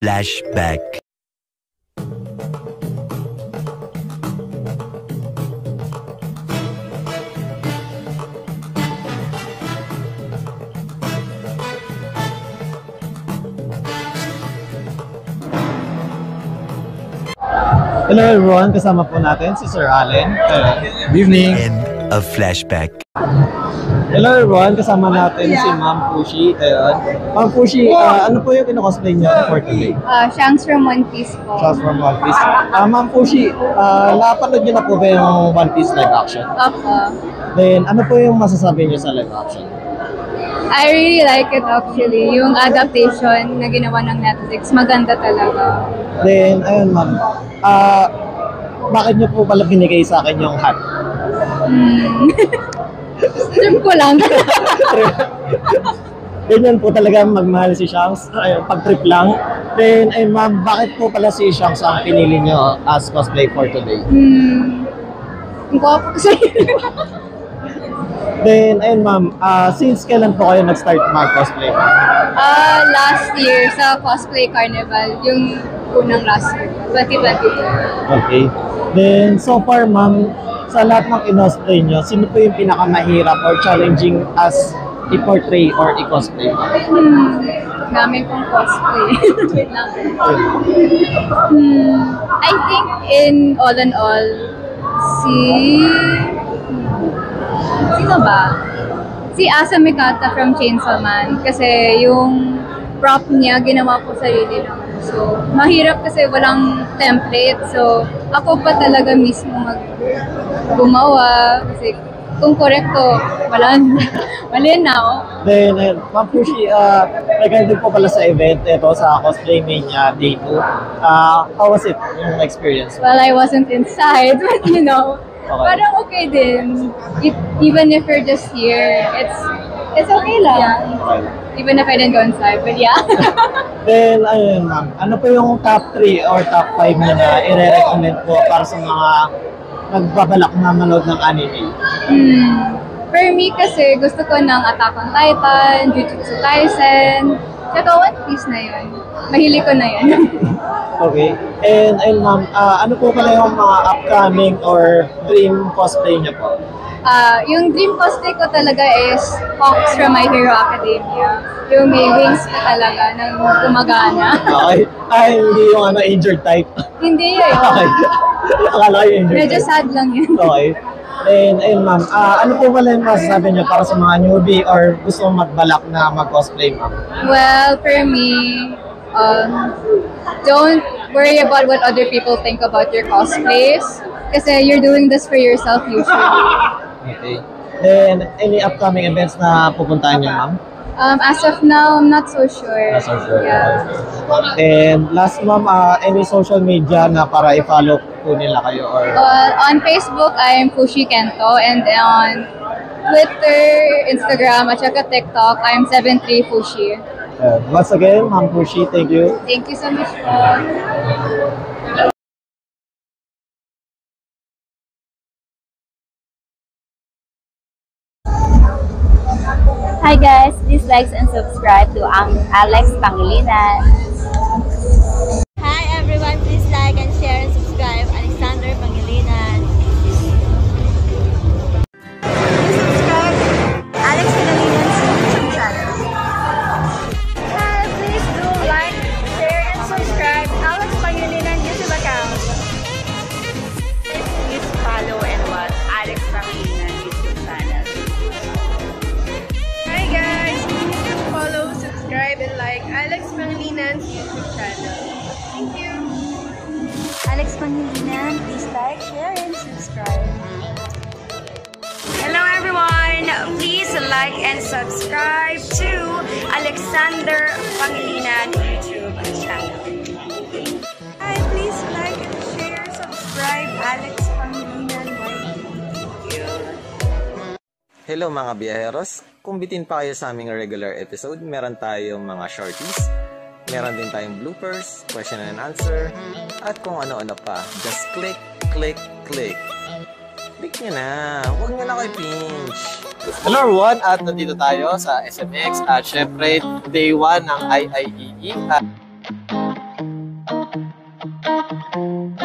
flashback. Hello everyone, kasama po natin si Sir Allen. Good evening. End of flashback. Hello everyone, kasama natin si Ma'am Fushi. Ma'am Fushi, ano po yung kinocosplay niyo for today? Shanks from One Piece po. Shanks from One Piece. Ma'am Fushi, napanood niyo na po ba yung One Piece live action? Opo. Then, ano po yung masasabi niyo sa live action? I really like it actually. Yung adaptation na ginawa ng Netflix, maganda talaga. Then, ayun ma'am, bakit niyo po pala binigay sa akin yung hat? Trip ko lang. Ganyan po talaga magmahal si Shanks, pag-trip lang. Then, ayun ma'am, bakit po pala si Shanks ang pinili niyo as cosplay for today? Ang gwapo kasi. Then, ayun ma'am, since kailan po kayo nag-start mag-cosplay? Last year sa Cosplay Carnival, yung unang last year, 2022. Okay. Then, so far ma'am, sa lahat ng in-cosplay nyo, sino po yung pinakamahirap or challenging as i-portray or i-cosplay? Dami kong cosplay. Wait lang. I think in all, sino ba? Si Asa Mikata from Chainsaw Man. Kasi yung prop niya, ginawa ko sarili lang. So, mahirap kasi walang template. So, ako pa talaga mismo gumawa. Kasi kung korekto, mali na ako. Then, Ma'am Fushi, regarding po pala sa event, ito sa Cosplay Mania Day 2, how was it, yung experience? Well, I wasn't inside, but you know, Okay. parang okay din. Even if you're just here, it's okay lang. Okay. Even if I didn't go inside, but yeah. Then, ayun ma'am, ano po yung top 3 or top 5 nyo na i-recommend po para sa mga nagbabalak na manood ng anime? For me kasi, gusto ko ng Attack on Titan, Jujutsu Kaisen, tsaka One Piece na yun. Mahili ko na yun. Okay. And ayun ma'am, ano po pala yung mga upcoming or dream cosplay niyo po? Yung dream cosplay ko talaga is Hawks from My Hero Academia. Yung may wings ka talaga nang gumagana. Okay. Ay, hindi yung injured type. Hindi yun. Okay. Akala ko yung injured Medyo type. sad lang yun. Okay. And ayun ma'am, ano po pala yung masasabi niyo para sa mga newbie or gusto magbalak na mag-cosplay ma'am? Well, for me, don't worry about what other people think about your cosplays. Kasi you're doing this for yourself usually. Okay. Then, any upcoming events na pupuntahan niyo ma'am? As of now, I'm not so sure. Not so sure. Yeah. And last ma'am, any social media na para i-follow po nila kayo or? On Facebook, I'm Fushi Kento, and on Twitter, Instagram, at saka TikTok, I'm 73Fushi. Once again, Ma'am Fushi, thank you. Thank you so much po. Hi guys, please like and subscribe to Alex Pangilinan. Hi everyone, please like and share and subscribe Alexander Pangilinan. Please subscribe Alex Pangilinan's YouTube channel. Hi, please do like, share and subscribe Alex Pangilinan YouTube account. Please follow and watch Alex Pangilinan YouTube channel. Hi guys! Please follow, subscribe, and like Alex Pangilinan's YouTube channel. Thank you! Alex Pangilinan, please like, share, and subscribe. Hello everyone! Please like and subscribe to Alexander Pangilinan YouTube channel. Hi! Please like and share, subscribe Alex Pangilinan YouTube. Hello mga biyaheros! Kung bitin pa kayo sa aming regular episode, meron tayong mga shorties, meron din tayong bloopers, question and answer, at kung ano-ano pa. Just click, click, click. Click nyo na! Huwag nyo na kayo pinch! Hello everyone, at nandito tayo sa SMX at syempre day 1 ng IIEE. Bye!